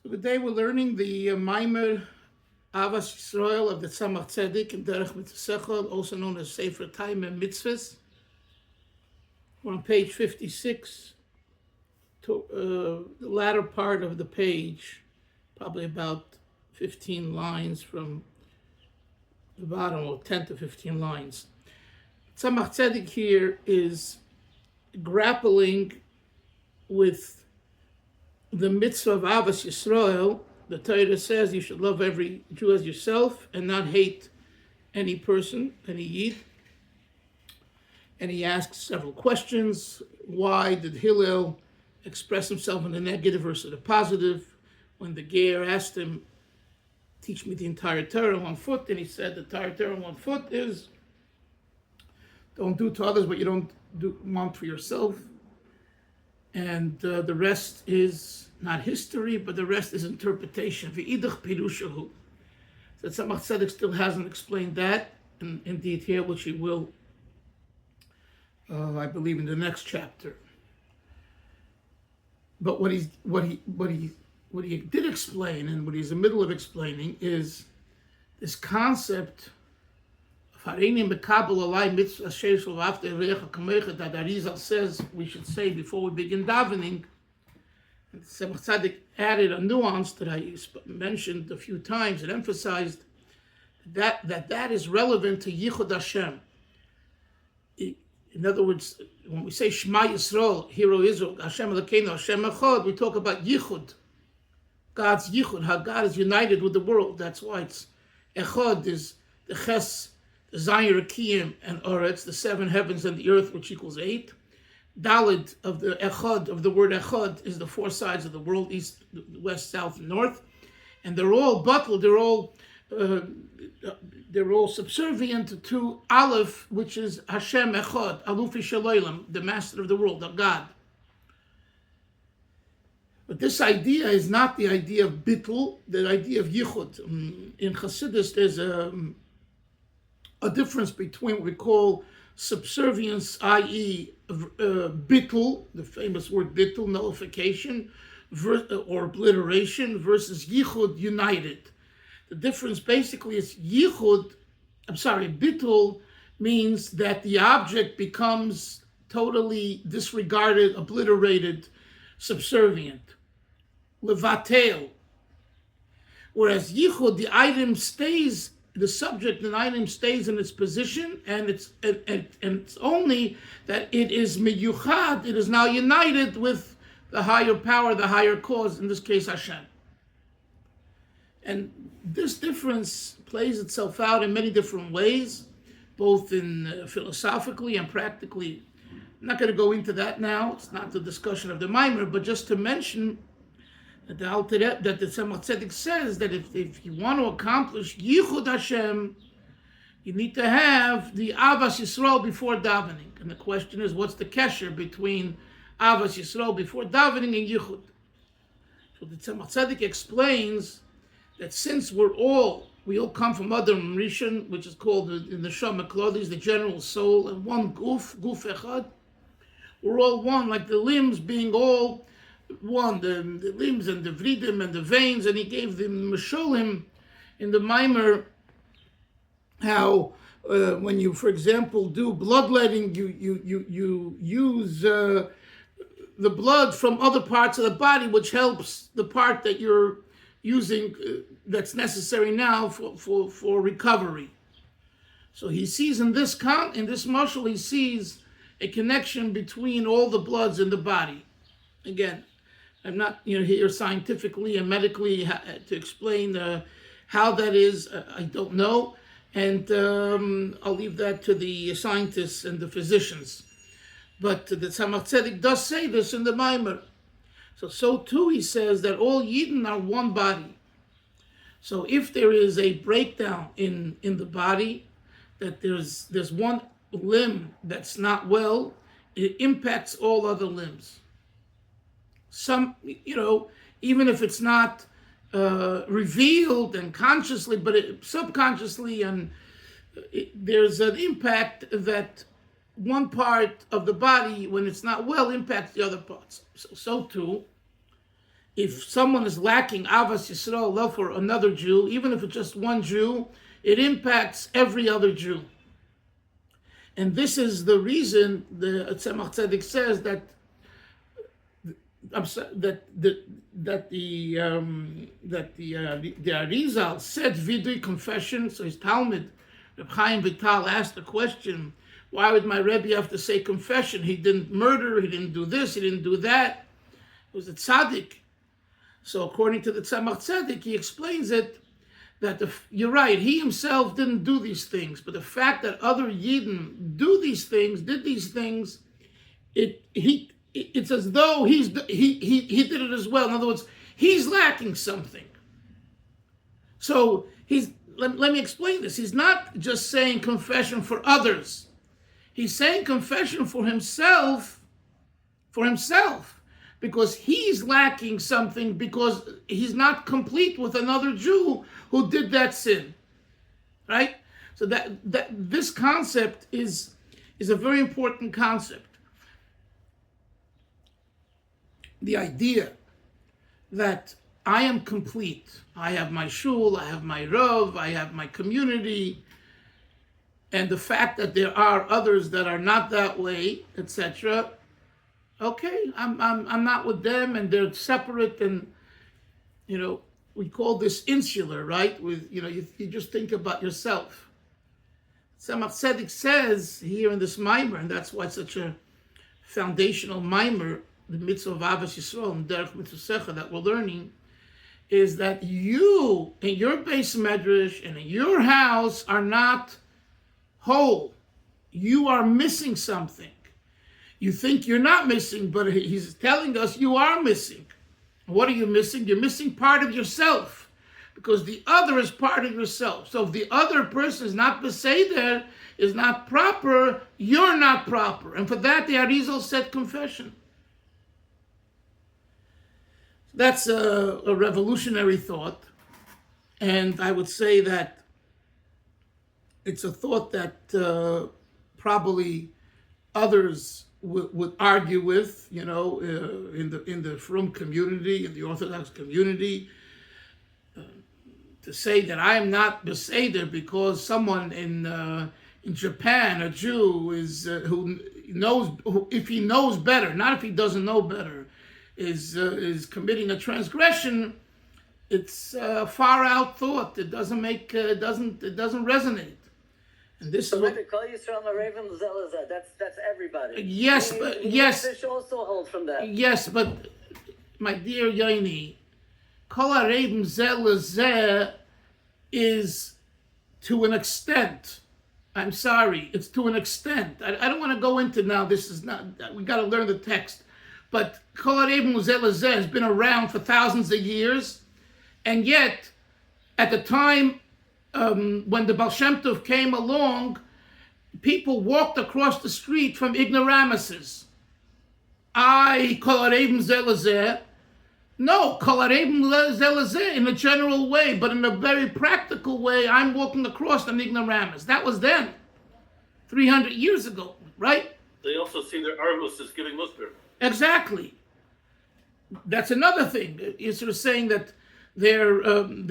So today we're learning the Maimer Avas Yisrael of the Tzemach Tzedek and Derech Mitzvosecha, also known as Sefer Time and Mitzvahs. We're on page 56, the latter part of the page, probably about 15 lines from the bottom, or 10 to 15 lines. Tzemach Tzedek here is grappling with the mitzvah of Avas Yisrael. The Torah says you should love every Jew as yourself and not hate any person, any Yid. And he asks several questions. Why did Hillel express himself in the negative versus the positive? When the Ger asked him, teach me the entire Torah in 1 foot, and he said the entire Torah in 1 foot is don't do to others what you don't want for yourself. And the rest is not history, but the rest is interpretation. V'idach pirushahu. So Tzemach Tzedek still hasn't explained that in detail, which he will, I believe, in the next chapter. But what he did explain, and what he's in the middle of explaining, is this concept that Arizal says we should say before we begin davening. And Tzemach Tzedek added a nuance that I mentioned a few times and emphasized that is relevant to Yichud Hashem. In other words, when we say Shema Yisrael, Hero Israel, Hashem Elokeinu, Hashem Echad, we talk about Yichud, God's Yichud, how God is united with the world. That's why it's Echad is the Ches, the Zayin Rakiyim and Oretz, the 7 heavens and the earth, which equals 8. Dalid of the Echad, of the word Echad, is the 4 sides of the world, east, west, south, and north. And they're all buttled, they're all subservient to Aleph, which is Hashem Echad, Alufi Shaloilam, the master of the world, the God. But this idea is not the idea of Bittul, the idea of Yichud. In Chassidus, there's a difference between what we call subservience, i.e. Bittul, the famous word Bittul, nullification, or obliteration, versus Yichud, united. The difference basically is Bittul means that the object becomes totally disregarded, obliterated, subservient. Levatel. Whereas Yichud, the item stays, the subject and item stays in its position, and it's only that it is miyuchad, it is now united with the higher power, the higher cause, in this case Hashem. And this difference plays itself out in many different ways, both in philosophically and practically. I'm not going to go into that now. It's not the discussion of the Maimer, but just to mention that the Tzemach Tzedek says that if you want to accomplish Yichud Hashem, you need to have the Avas Yisrael before davening. And the question is, what's the kesher between Avas Yisrael before davening and Yichud? So the Tzemach Tzedek explains that since we all come from Adam Rishon, which is called in the Neshama Klodis, the general soul, and one guf echad, we're all one, like the limbs being all one, the limbs and the vridim and the veins, and he gave them Mesholim in the Maimer how when you, for example, do bloodletting, you use the blood from other parts of the body, which helps the part that you're using that's necessary now for recovery. So he sees in this mashal, he sees a connection between all the bloods in the body. Again, I'm not here scientifically and medically to explain how that is. I don't know, and I'll leave that to the scientists and the physicians. But the Tzemach Tzedek does say this in the Maimer. So too he says that all Yidden are one body. So if there is a breakdown in the body, that there's one limb that's not well, it impacts all other limbs. Some, even if it's not revealed and consciously, but subconsciously, and there's an impact that one part of the body, when it's not well, impacts the other parts. So too, if someone is lacking Avas Yisrael, love for another Jew, even if it's just one Jew, it impacts every other Jew. And this is the reason the Tzemach Tzedek says that the Arizal said vidui confession. So his Talmud, Reb Chaim Vital, asked the question, why would my Rebbe have to say confession? He didn't murder, he didn't do this, he didn't do that. It was a tzaddik. So according to the Tzemach Tzedek, he explains it that you're right, he himself didn't do these things, but the fact that other Yidden did these things, it's as though he did it as well. In other words, he's lacking something. So let me explain this. He's not just saying confession for others. He's saying confession for himself, because he's lacking something, because he's not complete with another Jew who did that sin, right? So that this concept is a very important concept. The idea that I am complete. I have my shul, I have my rov, I have my community, and the fact that there are others that are not that way, etc. Okay, I'm not with them, and they're separate, and we call this insular, right? With you just think about yourself. Tzemach Tzedek says here in this mimer, and that's why it's such a foundational mimer, the mitzvah of Avos Yisrael and Derech Mitzvosecha that we're learning, is that you in your base medrash and in your house are not whole. You are missing something. You think you're not missing, but he's telling us you are missing. What are you missing? You're missing part of yourself, because the other is part of yourself. So if the other person is not beseder, is not proper, you're not proper. And for that, the Arizal said confession. That's a revolutionary thought. And I would say that it's a thought that probably others would argue with, in the Frum community, in the Orthodox community, to say that I am not beseder because someone in Japan, a Jew, is if he knows better, not if he doesn't know better, is committing a transgression. It's a far out thought. It doesn't resonate. And this is what that's everybody. Yes, but yes. Fish also hold from that. Yes, but my dear Yaini, Kol Harevim Zeh Lezeh is to an extent. I'm sorry, it's to an extent. I don't want to go into now. This is not. We got to learn the text. But Kol Harevim Zeh Lezeh has been around for thousands of years, and yet, at the time when the Baal Shem Tov came along, people walked across the street from ignoramuses. Kol Harevim Zeh Lezeh. No, Kol Harevim Zeh Lezeh in a general way, but in a very practical way, I'm walking across an ignoramus. That was then, 300 years ago, right? They also see their arvus as giving musper. Exactly. That's another thing. You're sort of saying that their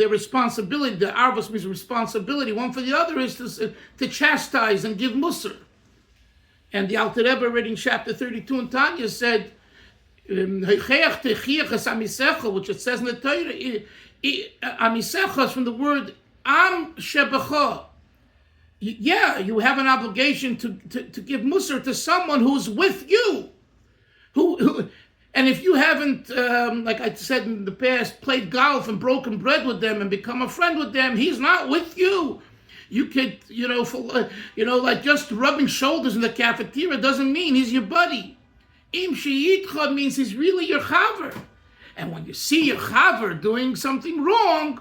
responsibility, the arvus means responsibility. One for the other is to chastise and give musar. And the Alter Rebbe reading chapter 32 in Tanya said, which it says in the Torah, amisecha is from the word am shebecha. Yeah, you have an obligation to give musar to someone who's with you. Who and if you haven't, like I said in the past, played golf and broken bread with them and become a friend with them, he's not with you. You could, like just rubbing shoulders in the cafeteria doesn't mean he's your buddy. Im she'itcha means he's really your chaver. And when you see your chaver doing something wrong,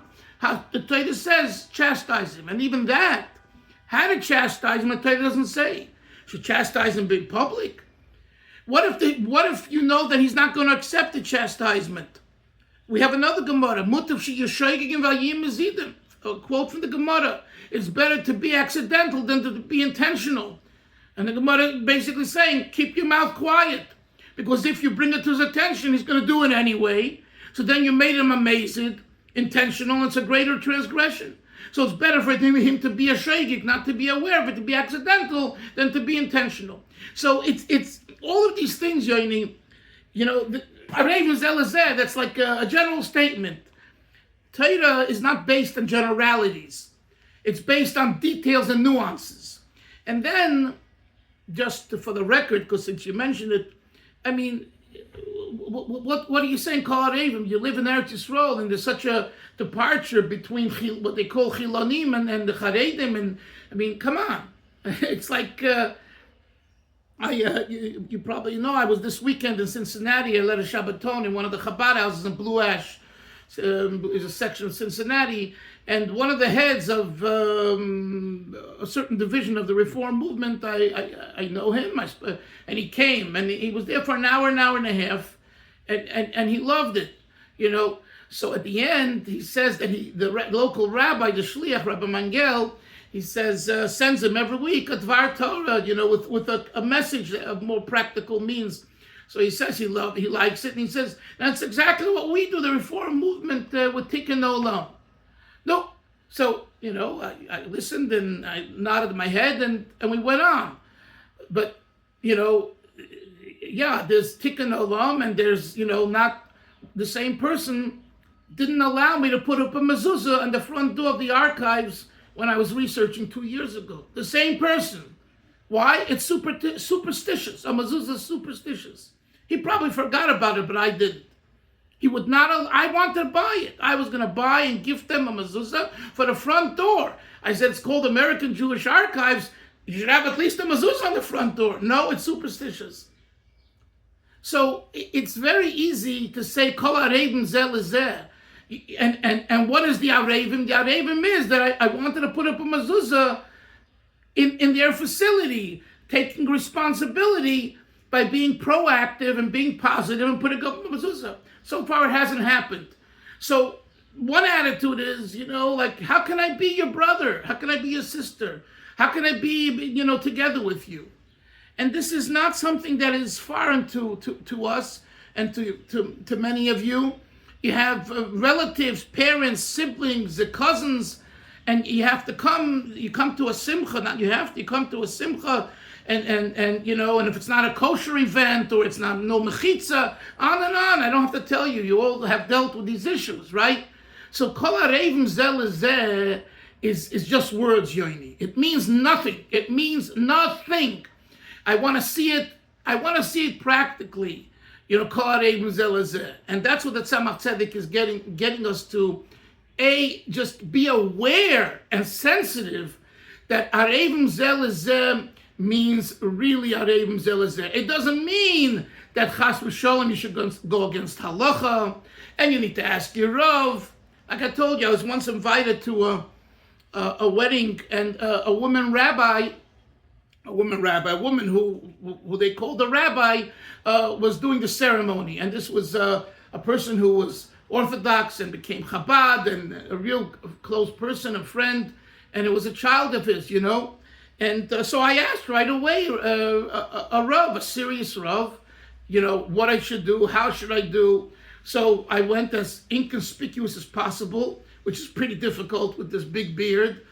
the Torah says chastise him. And even that, how to chastise him, the Torah doesn't say. Should chastise him in public? What if you know that he's not going to accept the chastisement? We have another Gemara, a quote from the Gemara. It's better to be accidental than to be intentional. And the Gemara is basically saying, keep your mouth quiet. Because if you bring it to his attention, he's going to do it anyway. So then you made him amazed, intentional. It's a greater transgression. So it's better for him to be a shogeg, not to be aware of it, to be accidental, than to be intentional. So it's all of these things, Yoini. That's like a general statement. Torah is not based on generalities. It's based on details and nuances. And then, just for the record, because since you mentioned it, I mean, what are you saying, Kol HaRevim? You live in Eretz Yisrael, and there's such a departure between what they call Chilonim and the Charedim, and I mean, come on. It's like, you probably know, I was this weekend in Cincinnati. I led a Shabbaton in one of the Chabad houses in Blue Ash. Is a section of Cincinnati, and one of the heads of a certain division of the Reform movement, I know him, and he came, and he was there for an hour and a half, and he loved it, So at the end, he says that the local rabbi, the shliach, Rabbi Mangel, he says, sends him every week a Dvar Torah, with a message of more practical means. So he says he likes it, and he says, that's exactly what we do, the Reform movement with Tikkun Olam. No. So, I listened, and I nodded my head, and we went on. But, there's Tikkun Olam, and there's, not the same person didn't allow me to put up a mezuzah on the front door of the archives when I was researching 2 years ago. The same person. Why? It's superstitious. A mezuzah is superstitious. He probably forgot about it, but I didn't. He would not. I wanted to buy it. I was going to buy and gift them a mezuzah for the front door. I said, it's called American Jewish Archives. You should have at least a mezuzah on the front door. No, it's superstitious. So it's very easy to say, Kol HaRevim zeh lezeh. And what is the Arevim? The Arevim is that I wanted to put up a mezuzah in their facility, taking responsibility by being proactive and being positive and putting up a mezuzah. So far, it hasn't happened. So one attitude is, how can I be your brother? How can I be your sister? How can I be, together with you? And this is not something that is foreign to us and to many of you. You have relatives, parents, siblings, cousins, and you come to a simcha, you come to a simcha, and if it's not a kosher event, or it's not no mechitza, on and on, I don't have to tell you, you all have dealt with these issues, right? So Kol HaRevim zeh lezeh is just words, Yoini. It means nothing. It means nothing. I want to see it practically. Kol HaRevim zeh lezeh. And that's what the Tzemach Tzedek is getting us to. Just be aware and sensitive that Arevim zeh lezeh means really Arevim zeh lezeh. It doesn't mean that Chas v'Sholem you should go against halacha, and you need to ask your Rav. Like I told you, I was once invited to a wedding, and a woman who they called a rabbi, was doing the ceremony. And this was a person who was Orthodox and became Chabad, and a real close person, a friend, and it was a child of his, And so I asked right away, a Rav, a serious Rav, what I should do, how should I do. So I went as inconspicuous as possible, which is pretty difficult with this big beard,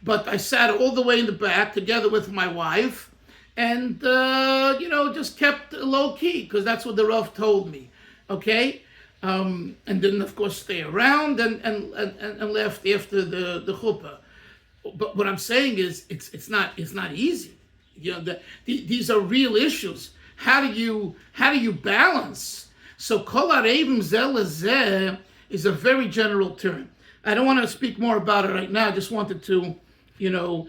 But I sat all the way in the back together with my wife, and, just kept low key, because that's what the Rav told me, okay? And didn't, of course, stay around and left after the chuppah. But what I'm saying is, it's not easy. These are real issues. How do you balance? So Kol HaRevim zeh lezeh is a very general term. I don't want to speak more about it right now. I just wanted to, And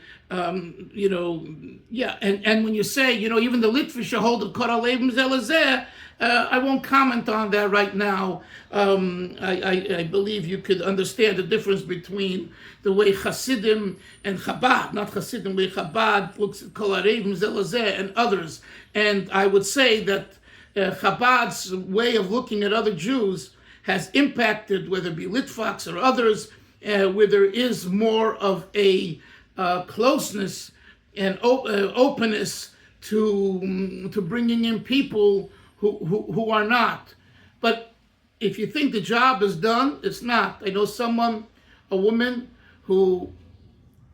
when you say, even the Litvish hold of Kol HaRevim zeh lezeh, I won't comment on that right now. I believe you could understand the difference between the way Hasidim and Chabad, not Hasidim, way Chabad looks at Kol HaRevim zeh lezeh and others. And I would say that Chabad's way of looking at other Jews has impacted, whether it be Litvaks or others, where there is more of a closeness and openness to bringing in people who are not. But if you think the job is done, it's not. I know a woman who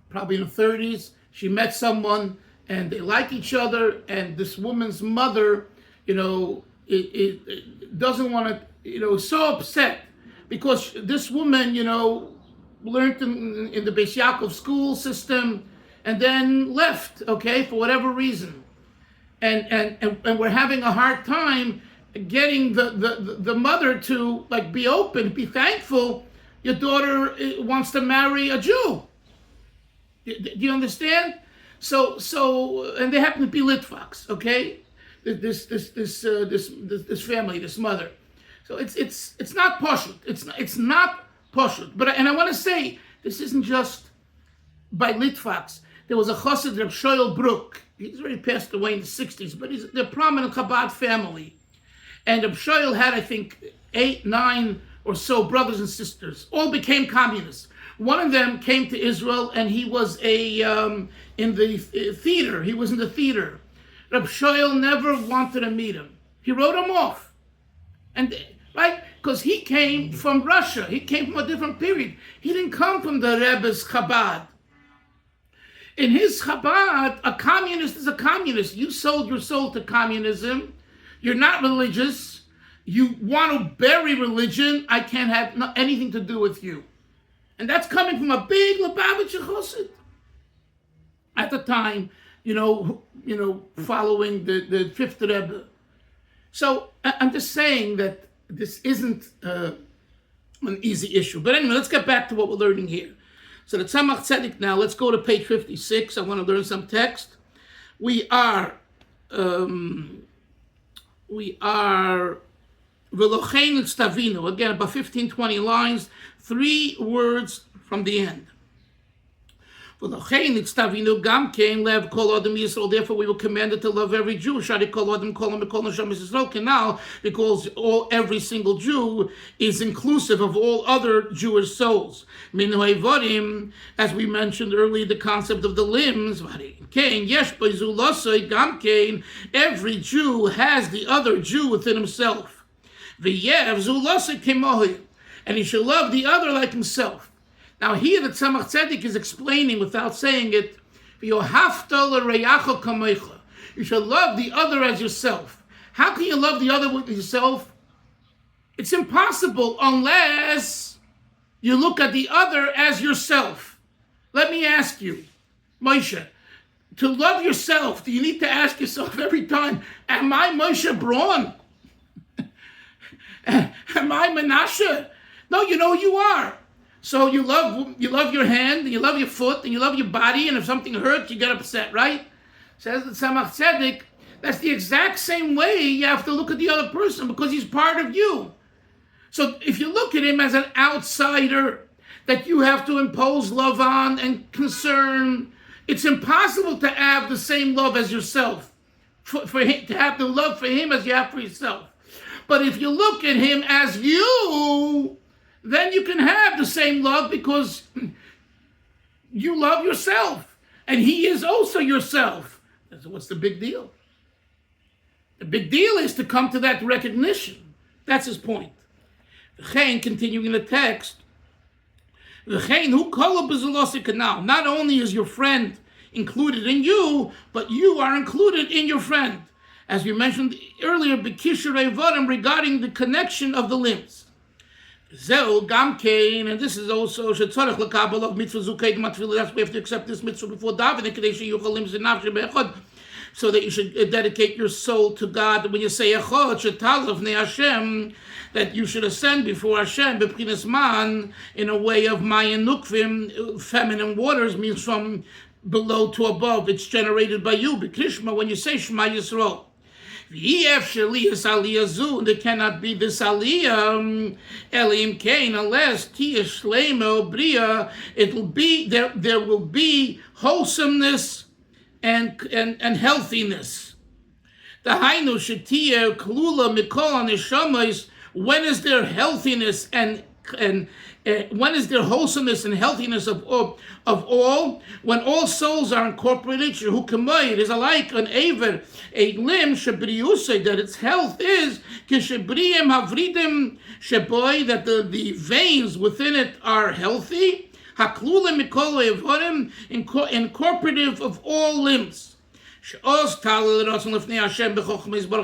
probably in her 30s, she met someone and they like each other, and this woman's mother, it doesn't want to, is so upset because this woman, learned in the Beis Yaakov school system and then left, okay, for whatever reason. And we're having a hard time getting the mother to like be open, be thankful your daughter wants to marry a Jew. Do you understand? So and they happen to be Litvaks, okay? This family, this mother. So it's not pashut. It's not pashut. But I want to say this isn't just by Litvaks. There was a chassid, Reb Shoel Brook. He's already passed away in the 60s, but they're a prominent Chabad family. And Reb Shoel had, I think, 8, 9 or so brothers and sisters. All became communists. One of them came to Israel, and he was in the theater. He was in the theater. Reb Shoel never wanted to meet him. He wrote him off. And right? Because he came from Russia. He came from a different period. He didn't come from the Rebbe's Chabad. In his Chabad, a communist is a communist. You sold your soul to communism. You're not religious. You want to bury religion. I can't have anything to do with you. And that's coming from a big Lubavitcher Chassid. At the time, following the fifth Rebbe. So I'm just saying that this isn't an easy issue. But anyway, let's get back to what we're learning here. So the Tzemach Tzedek now, let's go to page 56. I want to learn some text. We are Velochein Stavino. Again, about 15, 20 lines, 3 words from the end. Velochein Stavino Gam Kein Lev Kol Adam Yisrael. Therefore, we were commanded to love every Jew. Shari Kol Adam Kol Mikol Neshama Yisrael Kenal, because every single Jew is inclusive of all other Jewish souls. Minu Evorim, as we mentioned earlier, the concept of the limbs. Kein Yesh B'Zu Losei Gam Kein. Every Jew has the other Jew within himself. V'yev Zu Losei Kemohi, and he shall love the other like himself. Now here the Tzemach Tzedek is explaining without saying it, you shall love the other as yourself. How can you love the other with yourself? It's impossible unless you look at the other as yourself. Let me ask you, Moshe, to love yourself, do you need to ask yourself every time, am I Moshe Braun? Am I Menashe? No, you know you are. So you love your hand, and you love your foot, and you love your body, and if something hurts, you get upset, right? Says the Tzemach Tzedek, that's the exact same way you have to look at the other person, because he's part of you. So if you look at him as an outsider that you have to impose love on and concern, it's impossible to have the same love as yourself, for him, to have the love for him as you have for yourself. But if you look at him as you, then you can have the same love because you love yourself. And he is also yourself. So what's the big deal? The big deal is to come to that recognition. That's his point. V'chein, continuing the text, V'chein hu kol b'zulosika now. Not only is your friend included in you, but you are included in your friend. As we mentioned earlier, b'kishrei varim, regarding the connection of the limbs. Zeu gam kein, and this is also shetzarech lekabel of mitzvah zukei matfilah. That's why we have to accept this mitzvah before davening, kadesh yuchal lim zinavshe be'echad, so that you should dedicate your soul to God. When you say echad shetalav ne Hashem, that you should ascend before Hashem b'prinas man, in a way of mayan nukvim, feminine waters, means from below to above. It's generated by you. B'krishma, when you say Shema Yisrael. There cannot be this aliyah elim kain unless tiyash shleima bria. It'll be there will be wholesomeness and healthiness. The hainu shetiyah klula mikol neshamas. When is there healthiness and and when is there wholesomeness and healthiness of all? When all souls are incorporated. It is alike an aver, a limb that its health is that the veins within it are healthy. Incorporative of all limbs.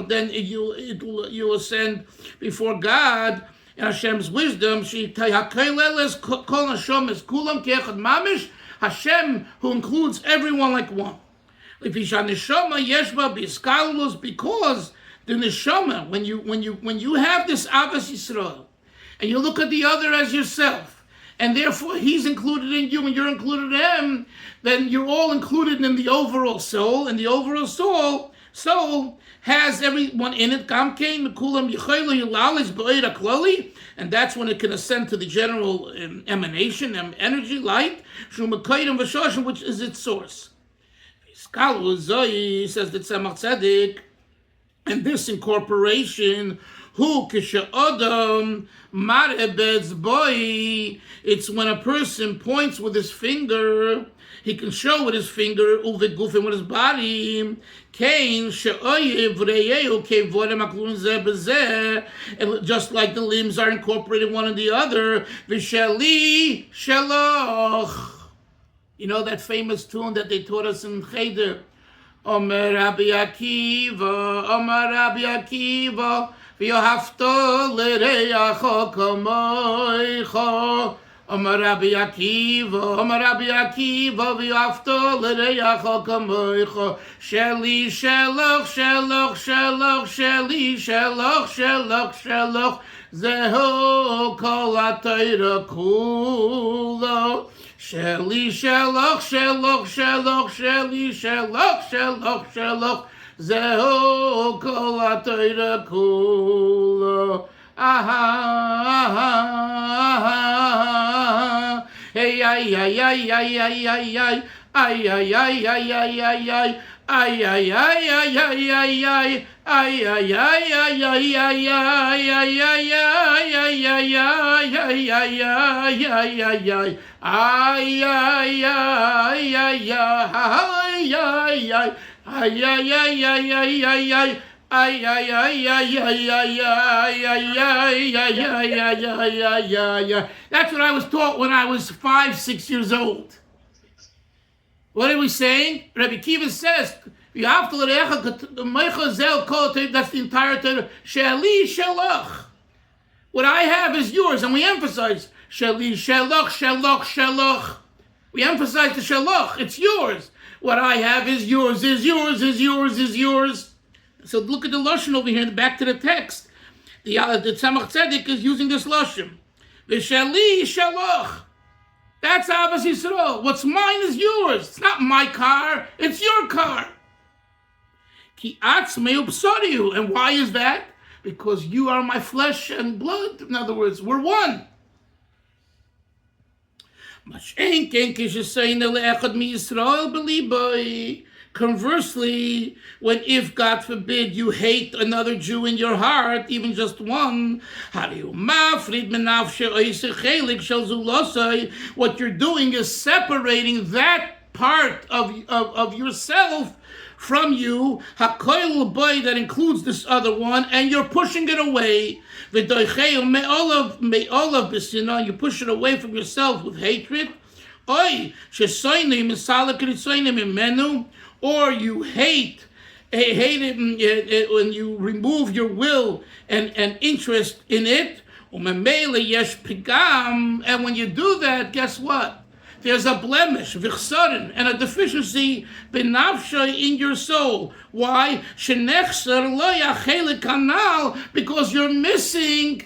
Then you ascend before God in Hashem's wisdom. Hashem, who includes everyone like one. Because the neshama, when you have this Avas Yisrael, and you look at the other as yourself, and therefore he's included in you and you're included in him, then you're all included in the overall soul, and the overall soul has everyone in it, and that's when it can ascend to the general emanation, energy, light, which is its source. Says the Tzemach Tzedek, and this incorporation, it's when a person points with his finger, he can show with his finger, and with his body, and just like the limbs are incorporated one in the other. You know that famous tune that they taught us in Cheder? Omer Rabbi Akiva, v'yohavto l'reyacho kamoicho. Omer Rabbi Akiva, v'yohavto l'reyacho kamoicho. Sheli sheloch, zehu kol ha'torah kulo. Sheli sheloch, zehu kol ha'torah kulo. Hey, ay, ay, ay, ay, ay, ay, ay. Ay, ay, ay, ay, ay, ay, ay. Ay, ay, ay, ay, ay, ay, ay. Ay, ay, ay, ay, ay, ay, ay, ay, ay, ay, ay, ay, ay, ay, ay, ay. Ay, ay, ay, ay, ay, ay, ay. Ay, ay, ay, ay, ay, ay, ay. Ay, ay, ay, ay, ay, ay, ay, ay, ay, ay, ay. That's what I was taught when I was 5, 6 years old. What are we saying? Rabbi Kiva says, that's the entire Torah. Sheli shelach. What I have is yours, and we emphasize sheli shelach. We emphasize the shelach. It's yours. What I have is yours. So look at the lashon over here. Back to the text. The Tzemach Tzedek is using this lashon. V'sheli shelach. That's Avas Yisrael. What's mine is yours. It's not my car. It's your car. Ki atzmei ubsariu. And why is that? Because you are my flesh and blood. In other words, we're one. Conversely, when if, God forbid, you hate another Jew in your heart, even just one, what you're doing is separating that part of yourself from you, that includes this other one, and you're pushing it away. You push it away from yourself with hatred. Or you hate it when you remove your will and interest in it. And when you do that, guess what? There's a blemish, and a deficiency in your soul. Why? Because you're missing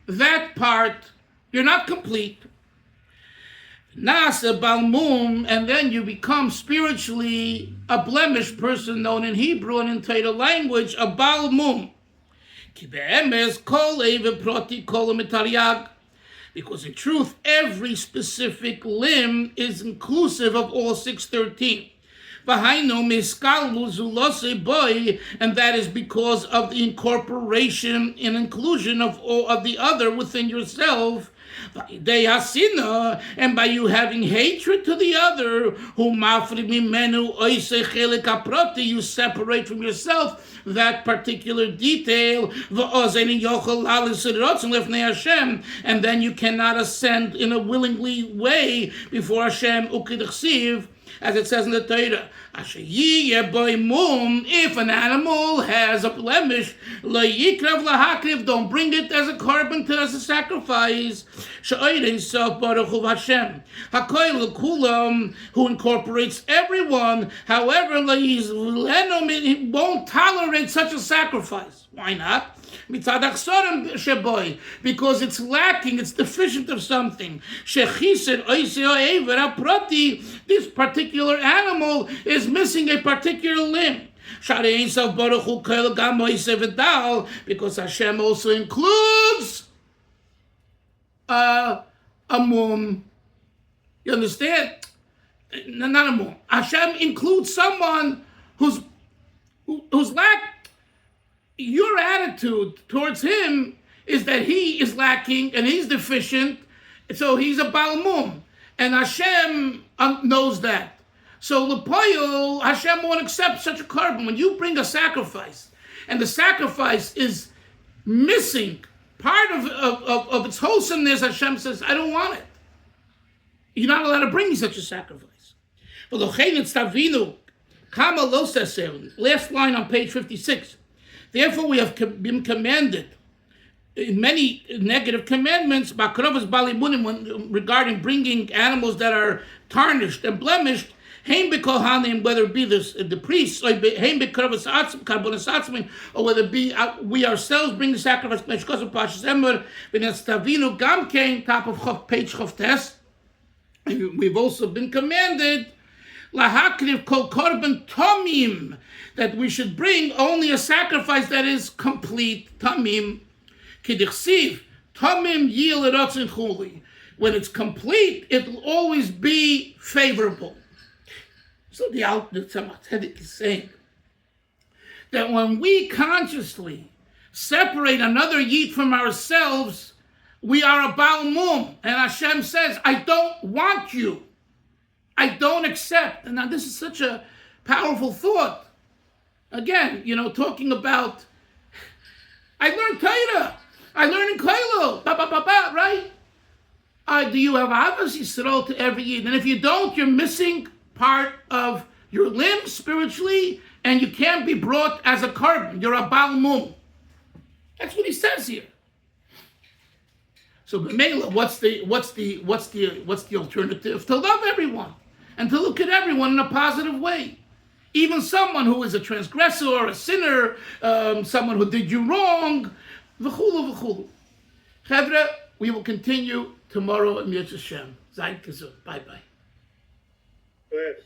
that part. You're not complete. Nasa balmum, and then you become spiritually a blemished person, known in Hebrew and in Torah language, a balmum. Because in truth, every specific limb is inclusive of all 613. And that is because of the incorporation and inclusion of all of the other within yourself. And by you having hatred to the other, you separate from yourself that particular detail, and then you cannot ascend in a willingly way before Hashem, as it says in the Torah. If an animal has a blemish, don't bring it as a carbon as a sacrifice. Who incorporates everyone, however, he won't tolerate such a sacrifice. Why not? Because it's lacking, it's deficient of something. This particular animal is missing a particular limb. Because Hashem also includes a mum. You understand? Not a mum. Hashem includes someone who's lack. Your attitude towards him is that he is lacking and he's deficient, so he's a Baal Mum. And Hashem knows that. So L'poyo, Hashem won't accept such a carbon. When you bring a sacrifice, and the sacrifice is missing part of its wholesomeness, Hashem says, I don't want it. You're not allowed to bring me such a sacrifice. Last line on page 56. Therefore, we have been commanded in many negative commandments regarding bringing animals that are tarnished and blemished, whether it be the priests, or whether it be we ourselves bring the sacrifice. Top of page Chavtes. We've also been commanded lahakriv kol korban tamim, that we should bring only a sacrifice that is complete, tamim. Kidichsiv, tamim yil eratzin chuli. When it's complete, it will always be favorable. So the Tzemach is saying that when we consciously separate another yid from ourselves, we are a Baal Mum. And Hashem says, I don't want you. I don't accept. And now this is such a powerful thought. Again, talking about, I learned Torah. I learned in Koilo. Right? Do you have Avos Yisrael to every Yid? And if you don't, you're missing part of your limb spiritually, and you can't be brought as a carbon. You're a Baal Mum. That's what he says here. So, B'meila, what's the alternative? To love everyone and to look at everyone in a positive way. Even someone who is a transgressor or a sinner, someone who did you wrong, v'chulu, v'chulu. Chevra, we will continue tomorrow in Mitzvah Hashem. Zayt Kazun. Bye-bye. Go ahead.